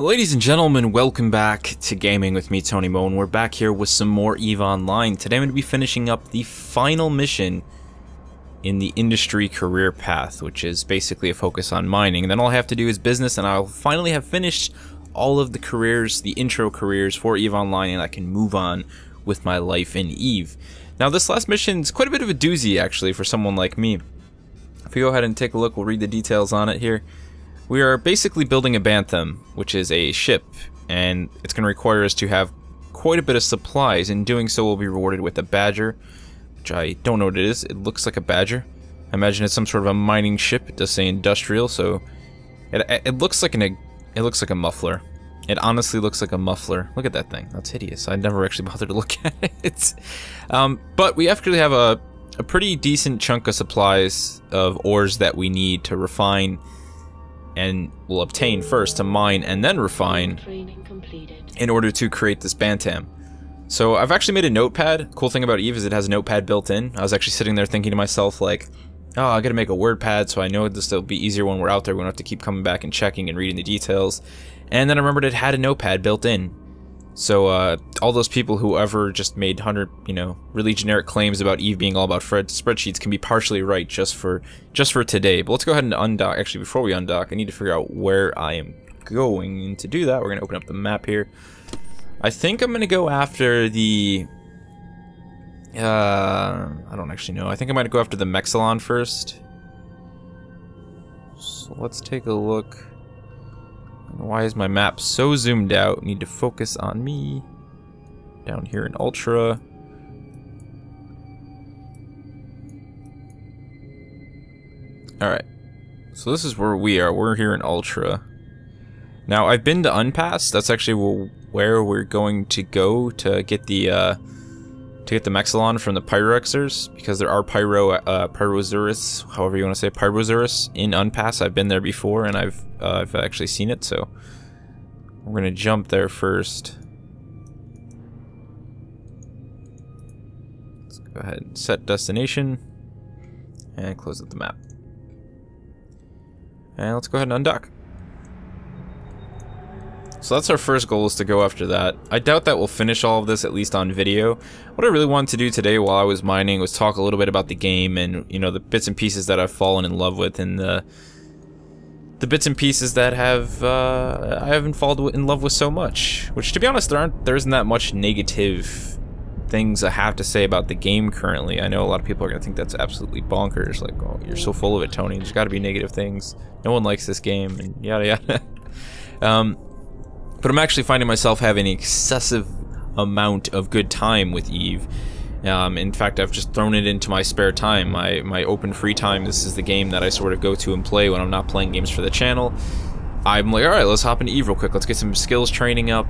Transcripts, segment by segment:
Ladies and gentlemen, welcome back to Gaming with me, Tony Mo, and we're back here with some more EVE Online. Today I'm going to be finishing up the final mission in the industry career path, which is basically a focus on mining. And then all I have to do is business, and I'll finally have finished all of the careers, the intro careers for EVE Online, and I can move on with my life in EVE. Now this last mission is quite a bit of a doozy, actually, for someone like me. If we go ahead and take a look, we'll read the details on it here. We are basically building a Bantam, which is a ship, and it's going to require us to have quite a bit of supplies. In doing so, we'll be rewarded with a badger, which I don't know what it is. It looks like a badger. I imagine it's some sort of a mining ship. It does say industrial, so it looks like a muffler. It honestly looks like a muffler. Look at that thing. That's hideous. I never actually bothered to look at it. But we actually have a pretty decent chunk of supplies of ores that we need to refine, and we'll obtain first to mine and then refine in order to create this Bantam. So I've actually made a notepad. The cool thing about EVE is it has a notepad built in. I was actually sitting there thinking to myself, like, oh, I gotta make a word pad so I know this will be easier when we're out there. We don't have to keep coming back and checking and reading the details. And then I remembered it had a notepad built in. So all those people who ever just made really generic claims about EVE being all about spreadsheets can be partially right just for today. But let's go ahead and undock. Actually, before we undock, I need to figure out where I am going. And to do that, we're going to open up the map here. I think I'm going to go after the... I don't actually know. I think I might go after the Mexilon first. So let's take a look. Why is my map so zoomed out? Need to focus on me. Down here in Ultra. Alright. So this is where we are. We're here in Ultra. Now, I've been to Unpass. That's actually where we're going to go to get the Mexilon from the Pyroxers, because there are Pyrosaurus, however you want to say, Pyrosaurus in Unpass. I've been there before, and I've actually seen it, so we're gonna jump there first. Let's go ahead and set destination and close up the map. And let's go ahead and undock. So that's our first goal, is to go after that. I doubt that we'll finish all of this, at least on video. What I really wanted to do today while I was mining was talk a little bit about the game and, the bits and pieces that I've fallen in love with, and the bits and pieces that I haven't fallen in love with so much. Which, to be honest, there isn't that much negative things I have to say about the game currently. I know a lot of people are going to think that's absolutely bonkers. Like, oh, you're so full of it, Tony. There's got to be negative things. No one likes this game, and yada yada. But I'm actually finding myself having an excessive amount of good time with EVE. In fact, I've just thrown it into my spare time, my open free time. This is the game that I sort of go to and play when I'm not playing games for the channel. I'm like, alright, let's hop into EVE real quick. Let's get some skills training up.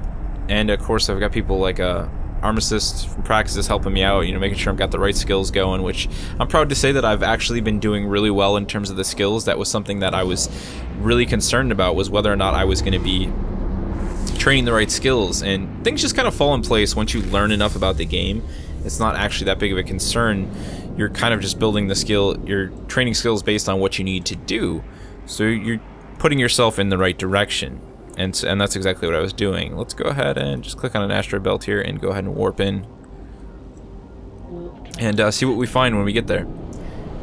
And of course, I've got people like Armistice from Praxis helping me out, making sure I've got the right skills going, which I'm proud to say that I've actually been doing really well in terms of the skills. That was something that I was really concerned about, was whether or not I was going to be training the right skills, and things just kind of fall in place once you learn enough about the game. It's not actually that big of a concern. You're kind of just building the skill, you're training skills based on what you need to do, so you're putting yourself in the right direction, and that's exactly what I was doing. Let's go ahead and just click on an asteroid belt here and go ahead and warp in and see what we find when we get there.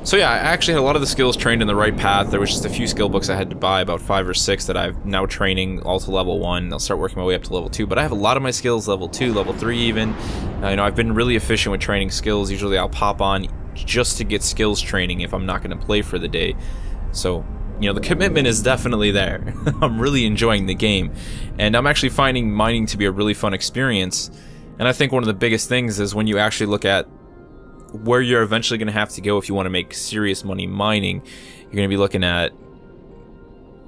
So yeah, I actually had a lot of the skills trained in the right path. There was just a few skill books I had to buy, about 5 or 6, that I've now training all to level 1. I'll start working my way up to level 2, but I have a lot of my skills level 2, level 3 even. I've been really efficient with training skills. Usually I'll pop on just to get skills training if I'm not going to play for the day. So, the commitment is definitely there. I'm really enjoying the game, and I'm actually finding mining to be a really fun experience. And I think one of the biggest things is when you actually look at where you're eventually going to have to go if you want to make serious money mining, you're going to be looking at...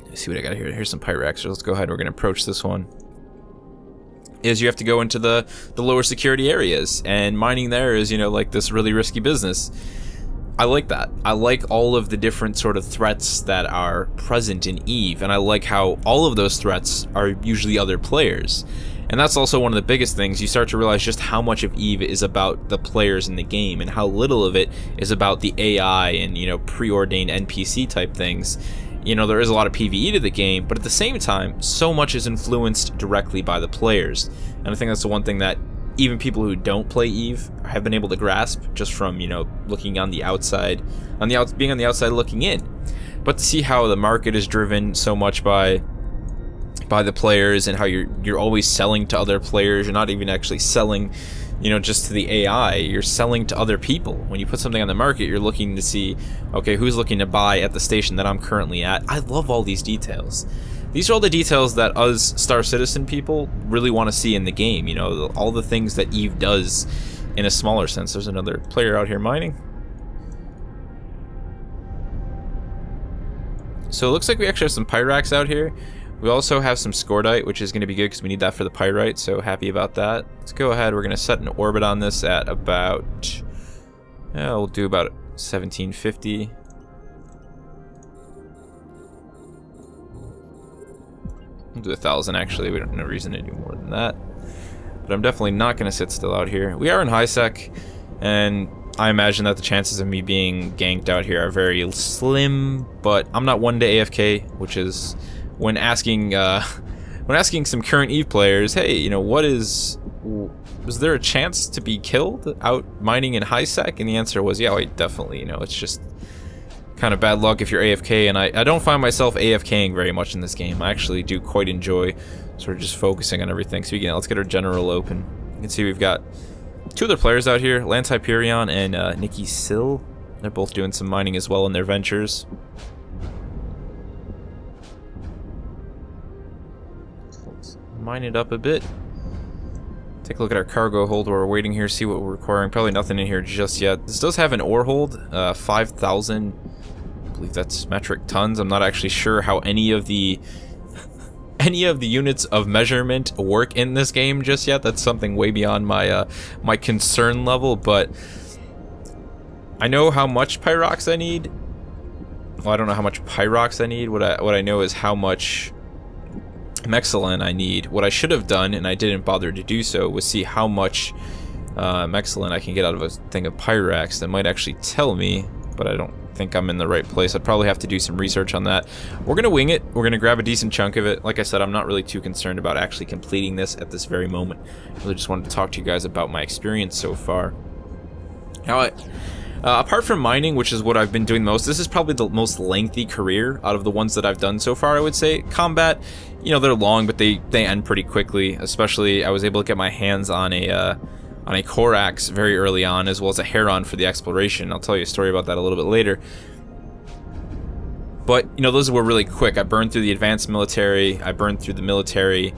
Let's see what I got here. Here's some Pyraxers. Let's go ahead. We're going to approach this one. You have to go into the lower security areas, and mining there is, like this really risky business. I like that. I like all of the different sort of threats that are present in EVE, and I like how all of those threats are usually other players. And that's also one of the biggest things. You start to realize just how much of EVE is about the players in the game, and how little of it is about the AI and, preordained NPC type things. you know, there is a lot of PvE to the game, but at the same time, so much is influenced directly by the players. And I think that's the one thing that even people who don't play EVE have been able to grasp just from, you know, looking on the outside, being on the outside looking in. But to see how the market is driven so much by the players, and how you're always selling to other players, you're not even actually selling, you know, just to the AI, you're selling to other people. When you put something on the market, you're looking to see, okay, who's looking to buy at the station that I'm currently at. I love all these details. These are all the details that us Star Citizen people really want to see in the game, you know, all the things that EVE does in a smaller sense. There's another player out here mining. So it looks like we actually have some Pyrax out here. We also have some Scordite, which is going to be good because we need that for the Pyrite, so happy about that. Let's go ahead, we're going to set an orbit on this at about, yeah, we'll do about 1750. We'll do 1,000 actually, we don't have no reason to do more than that. But I'm definitely not going to sit still out here. We are in high sec, and I imagine that the chances of me being ganked out here are very slim, but I'm not one to AFK, which is when asking some current EVE players, hey, you know, was there a chance to be killed out mining in high sec? And the answer was, yeah, wait, definitely, you know, it's just kind of bad luck if you're AFK, and I don't find myself AFKing very much in this game. I actually do quite enjoy sort of just focusing on everything. So again, let's get our general open. You can see we've got two other players out here, Lance Hyperion and Nikki Sill. They're both doing some mining as well in their ventures. Let's mine it up a bit. Take a look at our cargo hold while we're waiting here, see what we're requiring. Probably nothing in here just yet. This does have an ore hold, 5,000, I believe that's metric tons. I'm not actually sure how any of the units of measurement work in this game just yet. That's something way beyond my my concern level, but I know how much Pyrox I need. Well, I don't know how much Pyrox I need. What I know is how much Mexilin I need. What I should have done, and I didn't bother to do so, was see how much Mexilin I can get out of a thing of Pyrax. That might actually tell me, but I don't think I'm in the right place. I'd probably have to do some research on that. We're gonna wing it. We're gonna grab a decent chunk of it. Like I said, I'm not really too concerned about actually completing this at this very moment. I really just wanted to talk to you guys about my experience so far. Now, apart from mining, which is what I've been doing most, this is probably the most lengthy career out of the ones that I've done so far, I would say. Combat, you know, they're long, but they end pretty quickly. Especially, I was able to get my hands on a Corax very early on, as well as a Heron for the exploration. I'll tell you a story about that a little bit later. But, you know, those were really quick. I burned through the advanced military, I burned through the military,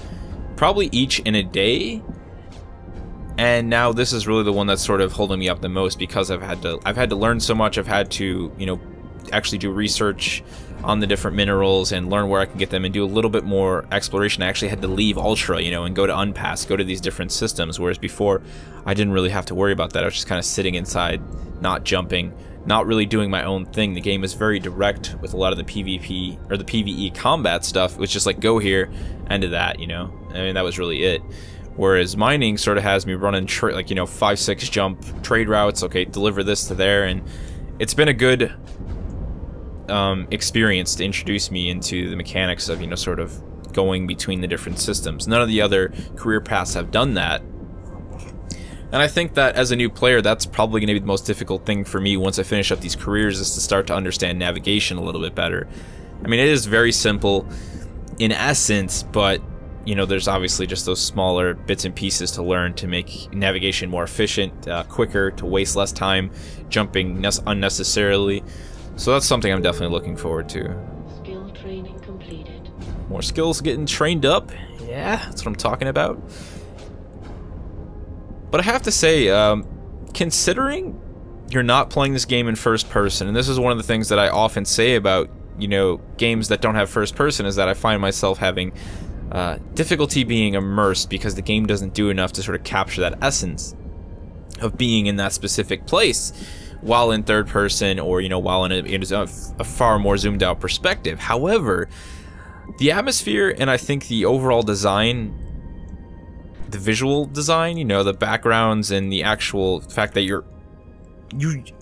probably each in a day. And now this is really the one that's sort of holding me up the most, because I've had to learn so much. I've had to, you know, actually do research on the different minerals and learn where I can get them and do a little bit more exploration. I actually had to leave Ultra, you know, and go to Unpass, go to these different systems, whereas before I didn't really have to worry about that. I was just kind of sitting inside, not jumping, not really doing my own thing. The game is very direct with a lot of the PvP or the PvE combat stuff. It was just like, go here, end of that, you know. I mean, that was really it. Whereas mining sort of has me running like, you know, 5-6 jump trade routes. Okay, deliver this to there, and it's been a good experience to introduce me into the mechanics of, you know, sort of going between the different systems. None of the other career paths have done that. And I think that as a new player, that's probably going to be the most difficult thing for me once I finish up these careers, is to start to understand navigation a little bit better. I mean, it is very simple in essence, but, you know, there's obviously just those smaller bits and pieces to learn to make navigation more efficient, quicker, to waste less time jumping unnecessarily. So that's something I'm definitely looking forward to. Skill training completed. More skills getting trained up. Yeah, that's what I'm talking about. But I have to say, considering you're not playing this game in first person, and this is one of the things that I often say about, you know, games that don't have first person, is that I find myself having difficulty being immersed because the game doesn't do enough to sort of capture that essence of being in that specific place while in third person, or, you know, while in a far more zoomed out perspective. However, the atmosphere and I think the overall design, the visual design, you know, the backgrounds and the actual fact that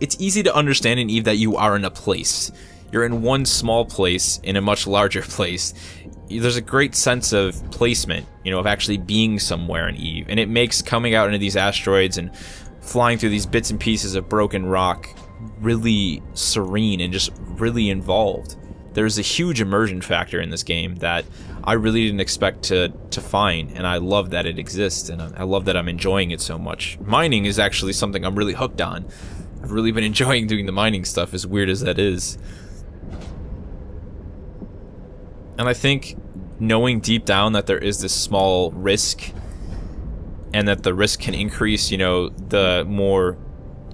it's easy to understand in EVE that you are in a place. you're in one small place in a much larger place. There's a great sense of placement, you know, of actually being somewhere in Eve, and it makes coming out into these asteroids and flying through these bits and pieces of broken rock really serene and just really involved. There's a huge immersion factor in this game that I really didn't expect to find, and I love that it exists, and I love that I'm enjoying it so much. Mining is actually something I'm really hooked on. I've really been enjoying doing the mining stuff, as weird as that is. And I think knowing deep down that there is this small risk, and that the risk can increase, you know, the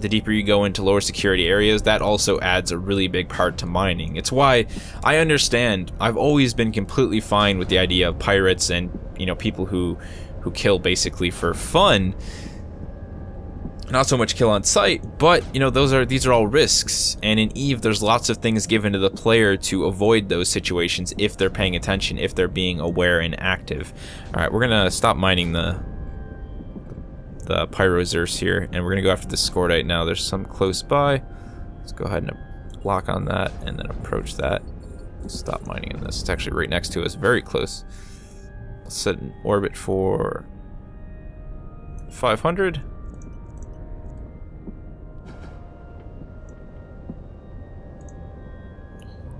deeper you go into lower security areas, that also adds a really big part to mining. It's why I understand, I've always been completely fine with the idea of pirates and, you know, people who kill basically for fun. Not so much kill on sight, but, you know, these are all risks, and in Eve there's lots of things given to the player to avoid those situations if they're paying attention, if they're being aware and active. Alright, we're gonna stop mining the pyroreserves here, and we're gonna go after the scordite now. There's some close by. Let's go ahead and lock on that and then approach that. Stop mining in this. It's actually right next to us, very close. Let's set an orbit for 500.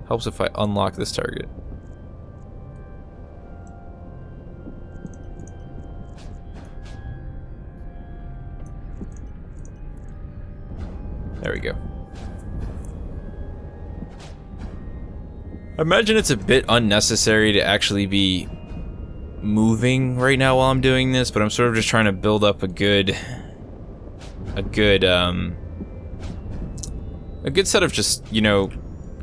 Helps if I unlock this target. There we go. I imagine it's a bit unnecessary to actually be moving right now while I'm doing this, but I'm sort of just trying to build up a good set of just, you know,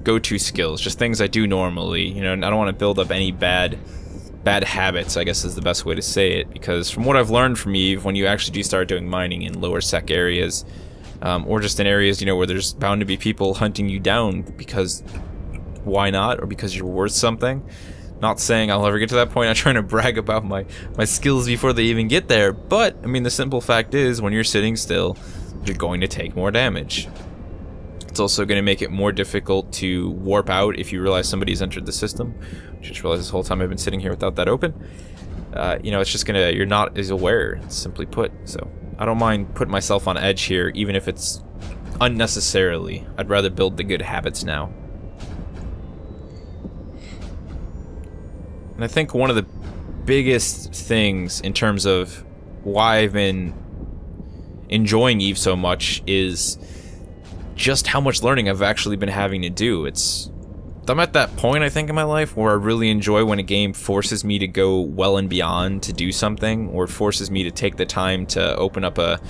go-to skills, just things I do normally. You know, I don't want to build up any bad habits, I guess is the best way to say it, because from what I've learned from Eve, when you actually do start doing mining in lower sec areas, or just in areas, you know, where there's bound to be people hunting you down because why not, or because you're worth something. Not saying I'll ever get to that point. I'm trying to brag about my skills before they even get there, but I mean, the simple fact is, when you're sitting still, you're going to take more damage. It's also going to make it more difficult to warp out if you realize somebody's entered the system. I just realized this whole time I've been sitting here without that open. You know, it's just gonna, you're not as aware, simply put. So I don't mind putting myself on edge here, even if it's unnecessarily. I'd rather build the good habits now. And I think one of the biggest things in terms of why I've been enjoying Eve so much is just how much learning I've actually been having to do. I'm at that point, I think, in my life where I really enjoy when a game forces me to go well and beyond to do something, or forces me to take the time to open up a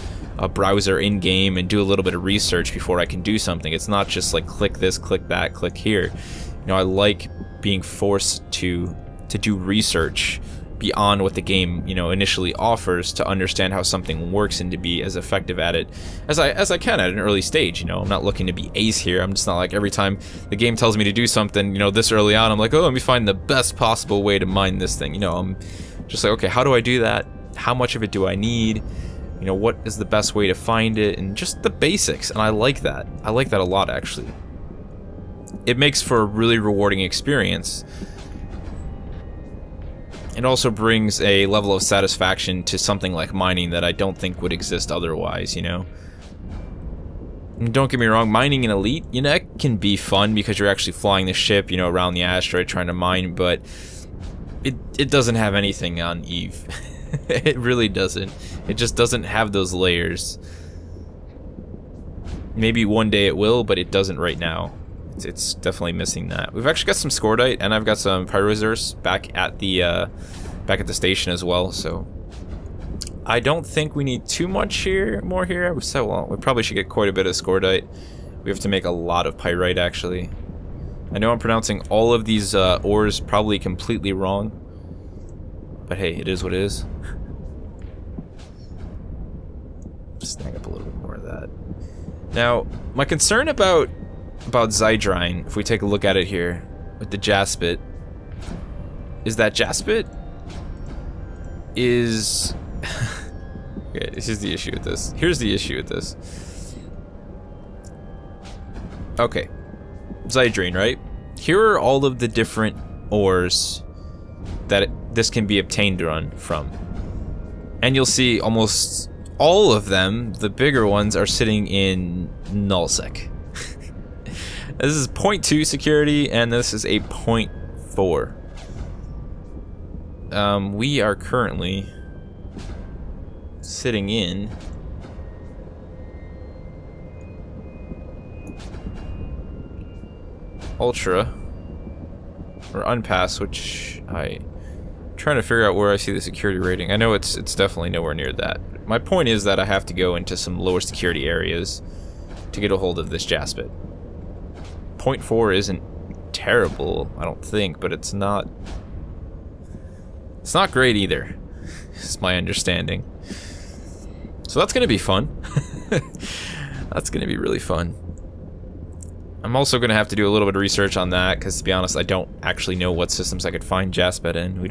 browser in-game and do a little bit of research before I can do something. It's not just like click this, click that, click here. You know, I like being forced to do research beyond what the game, you know, initially offers, to understand how something works and to be as effective at it as I can at an early stage. You know, I'm not looking to be ace here. I'm just not like, every time the game tells me to do something, you know, this early on, I'm like, oh, let me find the best possible way to mine this thing. You know, I'm just like, okay, how do I do that? How much of it do I need? You know, what is the best way to find it? And just the basics. And I like that. I like that a lot, actually. It makes for a really rewarding experience. It also brings a level of satisfaction to something like mining that I don't think would exist otherwise, you know? And don't get me wrong, mining in Elite, you know, that can be fun because you're actually flying the ship, you know, around the asteroid trying to mine, but it doesn't have anything on Eve. It really doesn't. It just doesn't have those layers. Maybe one day it will, but it doesn't right now. It's definitely missing that. We've actually got some scordite, and I've got some pyroreserves back at the station as well. So I don't think we need too much more here. So well, we probably should get quite a bit of scordite. We have to make a lot of pyrite, actually. I know I'm pronouncing all of these ores probably completely wrong, but hey, it is what it is. Snag up a little bit more of that. Now, my concern about Zydrine, if we take a look at it here with the Jaspit, is that Jaspit is okay, this is the issue with this. Here's the issue with this. Okay, Zydrine, right? Here are all of the different ores that this can be obtained from. And you'll see almost all of them, the bigger ones, are sitting in nullsec. This is 0.2 security, and this is a 0.4. We are currently sitting in Ultra or Unpass, which I'm trying to figure out where I see the security rating. I know it's definitely nowhere near that. My point is that I have to go into some lower security areas to get a hold of this Jaspit. 0.4 isn't terrible, I don't think, but it's not great either, is my understanding. So that's gonna be fun. That's gonna be really fun. I'm also gonna have to do a little bit of research on that, because to be honest, I don't actually know what systems I could find Jaspet in.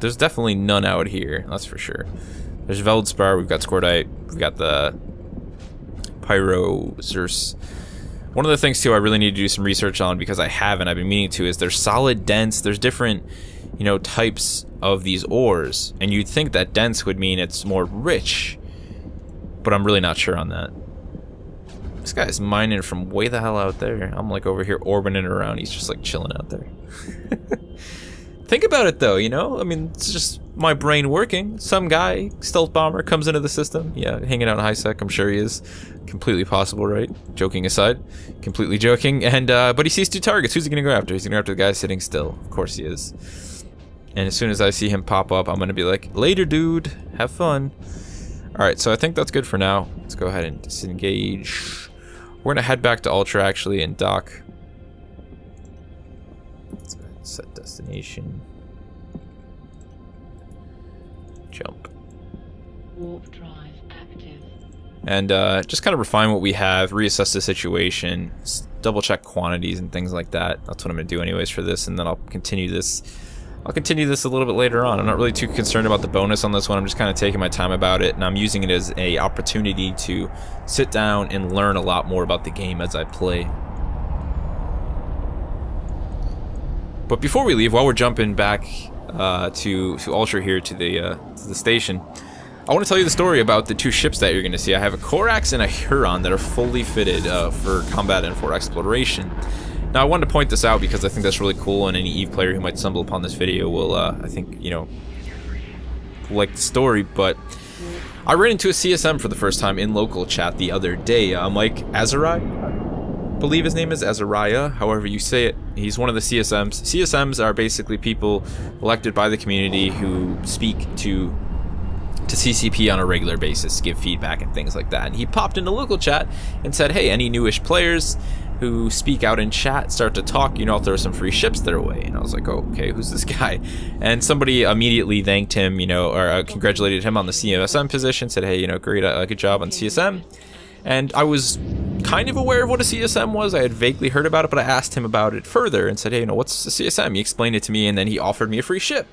There's definitely none out here, that's for sure. There's Veldspar, we've got Scordite, we've got the Pyro Zerse. One of the things too I really need to do some research on, because I've been meaning to, is there's solid, dense, there's different, you know, types of these ores, and you'd think that dense would mean it's more rich, but I'm really not sure on that. This guy's mining from way the hell out there. I'm like over here orbiting around, he's just like chilling out there. Think about it though, you know? I mean, it's just my brain working. Some guy, stealth bomber, comes into the system. Yeah, hanging out in high sec, I'm sure he is. Completely possible, right? Joking aside. Completely joking. And, but he sees two targets. Who's he gonna go after? He's gonna go after the guy sitting still. Of course he is. And as soon as I see him pop up, I'm gonna be like, later, dude. Have fun. Alright, so I think that's good for now. Let's go ahead and disengage. We're gonna head back to Ultra, actually, and dock. Let's go ahead and set destination. Jump. Warp drive active. And just kind of refine what we have, reassess the situation, double check quantities and things like that. That's what I'm gonna do anyways for this, and then I'll continue this. I'll continue this a little bit later on. I'm not really too concerned about the bonus on this one. I'm just kind of taking my time about it, and I'm using it as a opportunity to sit down and learn a lot more about the game as I play. But before we leave, while we're jumping back to Ultra here to the station, I want to tell you the story about the two ships that you're going to see. I have a Corax and a Huron that are fully fitted for combat and for exploration. Now, I wanted to point this out because I think that's really cool, and any EVE player who might stumble upon this video will, I think, you know, like the story. But I ran into a CSM for the first time in local chat the other day. Mike Azariah, I believe his name is Azariah, however you say it. He's one of the CSMs. CSMs are basically people elected by the community who speak to CCP on a regular basis, give feedback and things like that. And he popped into local chat and said, hey, any newish players who speak out in chat, start to talk, you know, I'll throw some free ships their way. And I was like, oh, okay, who's this guy? And somebody immediately thanked him, you know, or congratulated him on the CSM position, said, hey, you know, great, good job on CSM. And I was kind of aware of what a CSM was. I had vaguely heard about it, but I asked him about it further and said, hey, you know, what's a CSM? He explained it to me, and then he offered me a free ship.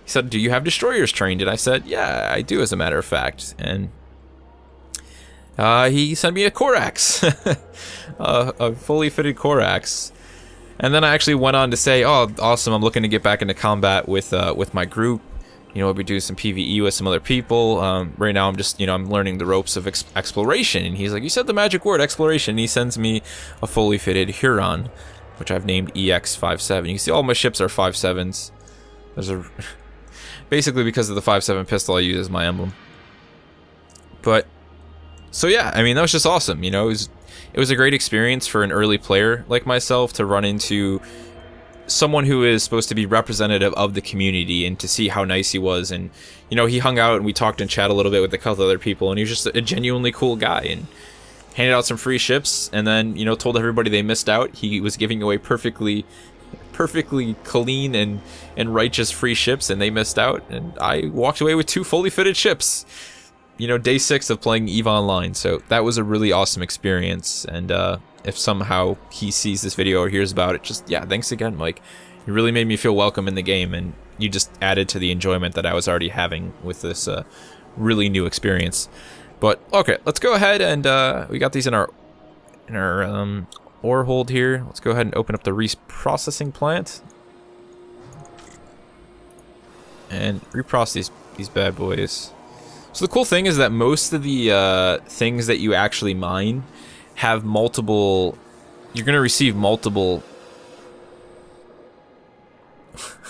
He said, do you have destroyers trained? And I said, yeah, I do, as a matter of fact. And he sent me a Corax, a fully fitted Corax. And then I actually went on to say, oh, awesome, I'm looking to get back into combat with my group. You know, we'll be doing some PvE with some other people. Right now I'm just, you know, I'm learning the ropes of exploration. And he's like, you said the magic word, exploration. And he sends me a fully fitted Huron, which I've named EX-57. You can see all my ships are 5.7s. There's a... basically because of the 5.7 pistol I use as my emblem. But... so yeah, I mean, that was just awesome, you know, it was a great experience for an early player like myself to run into someone who is supposed to be representative of the community and to see how nice he was. And, you know, he hung out and we talked and chat a little bit with a couple other people, and he was just a genuinely cool guy and handed out some free ships, and then, you know, told everybody they missed out. He was giving away perfectly clean and righteous free ships, and they missed out, and I walked away with 2 fully fitted ships. You know, day 6 of playing EVE Online, so that was a really awesome experience. And if somehow he sees this video or hears about it, just, yeah, thanks again, Mike. You really made me feel welcome in the game, and you just added to the enjoyment that I was already having with this really new experience. But okay, let's go ahead and we got these in our ore hold here. Let's go ahead and open up the reprocessing plant. And reprocess these bad boys. So the cool thing is that most of the things that you actually mine have multiple... You're going to receive multiple...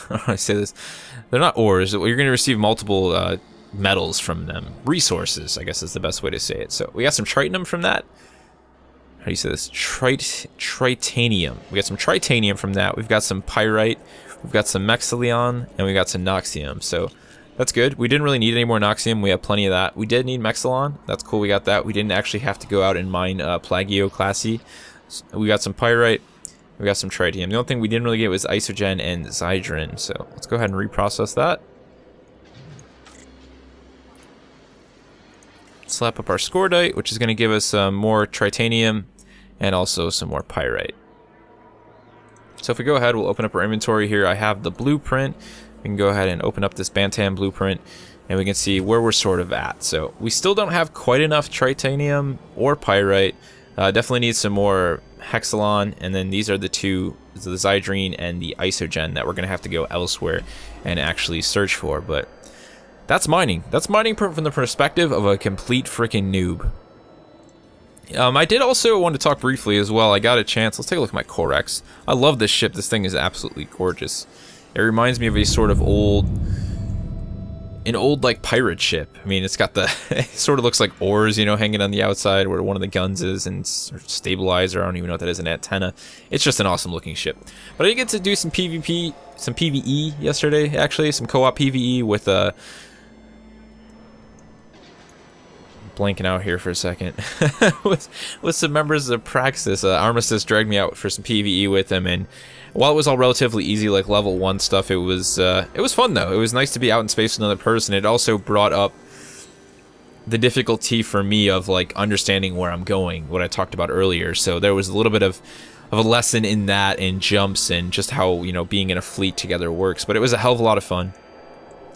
How do I say this? They're not ores. You're going to receive multiple metals from them. Resources, I guess is the best way to say it. So we got some tritanium from that. How do you say this? Tritanium. We got some tritanium from that. We've got some pyrite. We've got some mexilion. And we got some noxium. So that's good. We didn't really need any more noxium. We have plenty of that. We did need mexilon. That's cool. We got that. We didn't actually have to go out and mine plagioclasy. So we got some pyrite. We got some tritium. The only thing we didn't really get was isogen and zydrin. So let's go ahead and reprocess that. Slap up our scordite, which is going to give us more tritanium and also some more pyrite. So if we go ahead, we'll open up our inventory here. I have the blueprint. We can go ahead and open up this Bantam blueprint and we can see where we're sort of at. So we still don't have quite enough tritanium or pyrite. Definitely need some more hexalon, and then these are the two, the zydrine and the isogen, that we're going to have to go elsewhere and actually search for. But that's mining. That's mining from the perspective of a complete freaking noob. I did also want to talk briefly as well. I got a chance. Let's take a look at my Corex. I love this ship. This thing is absolutely gorgeous. It reminds me of a sort of old like pirate ship. I mean, it's got the it sort of looks like oars, you know, hanging on the outside where one of the guns is, and stabilizer. I don't even know what that is, an antenna. It's just an awesome looking ship. But I did get to do some PvP, some PvE yesterday, actually, some co-op PvE with blanking out here for a second with some members of Praxis. Armistice dragged me out for some PvE with him, and while it was all relatively easy, like level 1 stuff, it was fun though. It was nice to be out in space with another person. It also brought up the difficulty for me of like understanding where I'm going, what I talked about earlier. So there was a little bit of a lesson in that, and jumps, and just how, you know, being in a fleet together works. But it was a hell of a lot of fun,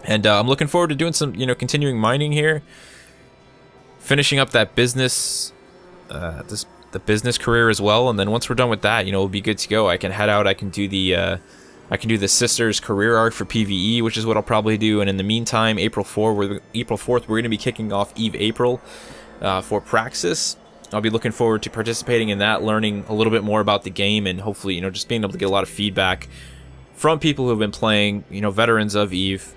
and I'm looking forward to doing some, you know, continuing mining here, finishing up that business, the business career as well. And then once we're done with that, you know, we'll be good to go. I can head out. I can do the sisters career arc for PvE, which is what I'll probably do. And in the meantime, April 4th, we're going to be kicking off Eve April for Praxis. I'll be looking forward to participating in that, learning a little bit more about the game, and hopefully, you know, just being able to get a lot of feedback from people who have been playing, you know, veterans of Eve.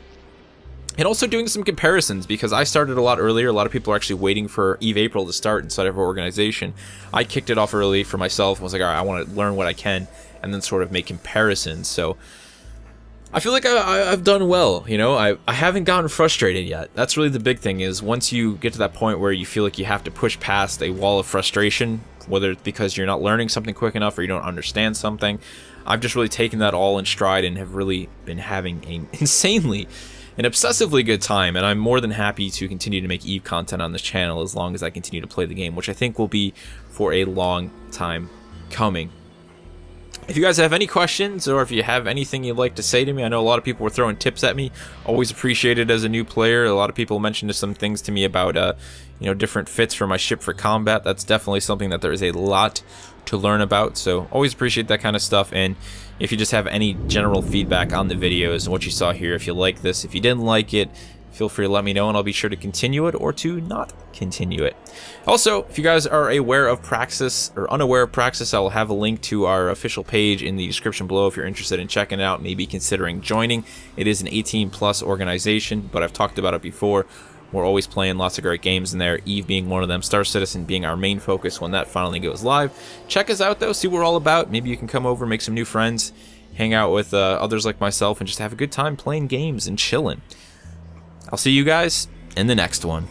And also doing some comparisons, because I started a lot earlier. A lot of people are actually waiting for Eve April to start inside of our organization. I kicked it off early for myself and was like, all right, I want to learn what I can and then sort of make comparisons. So I feel like I've done well, you know. I haven't gotten frustrated yet. That's really the big thing, is once you get to that point where you feel like you have to push past a wall of frustration, whether it's because you're not learning something quick enough or you don't understand something, I've just really taken that all in stride and have really been having an obsessively good time, and I'm more than happy to continue to make Eve content on this channel as long as I continue to play the game, which I think will be for a long time coming. If you guys have any questions, or if you have anything you'd like to say to me, I know a lot of people were throwing tips at me. Always appreciate it as a new player. A lot of people mentioned some things to me about you know, different fits for my ship for combat. That's definitely something that there is a lot to learn about, so always appreciate that kind of stuff. And if you just have any general feedback on the videos and what you saw here, if you like this, if you didn't like it, feel free to let me know, and I'll be sure to continue it or to not continue it. Also, if you guys are aware of Praxis or unaware of Praxis, I will have a link to our official page in the description below if you're interested in checking it out, maybe considering joining. It is an 18+ organization, but I've talked about it before. We're always playing lots of great games in there, Eve being one of them, Star Citizen being our main focus when that finally goes live. Check us out though, see what we're all about. Maybe you can come over, make some new friends, hang out with others like myself, and just have a good time playing games and chilling. I'll see you guys in the next one.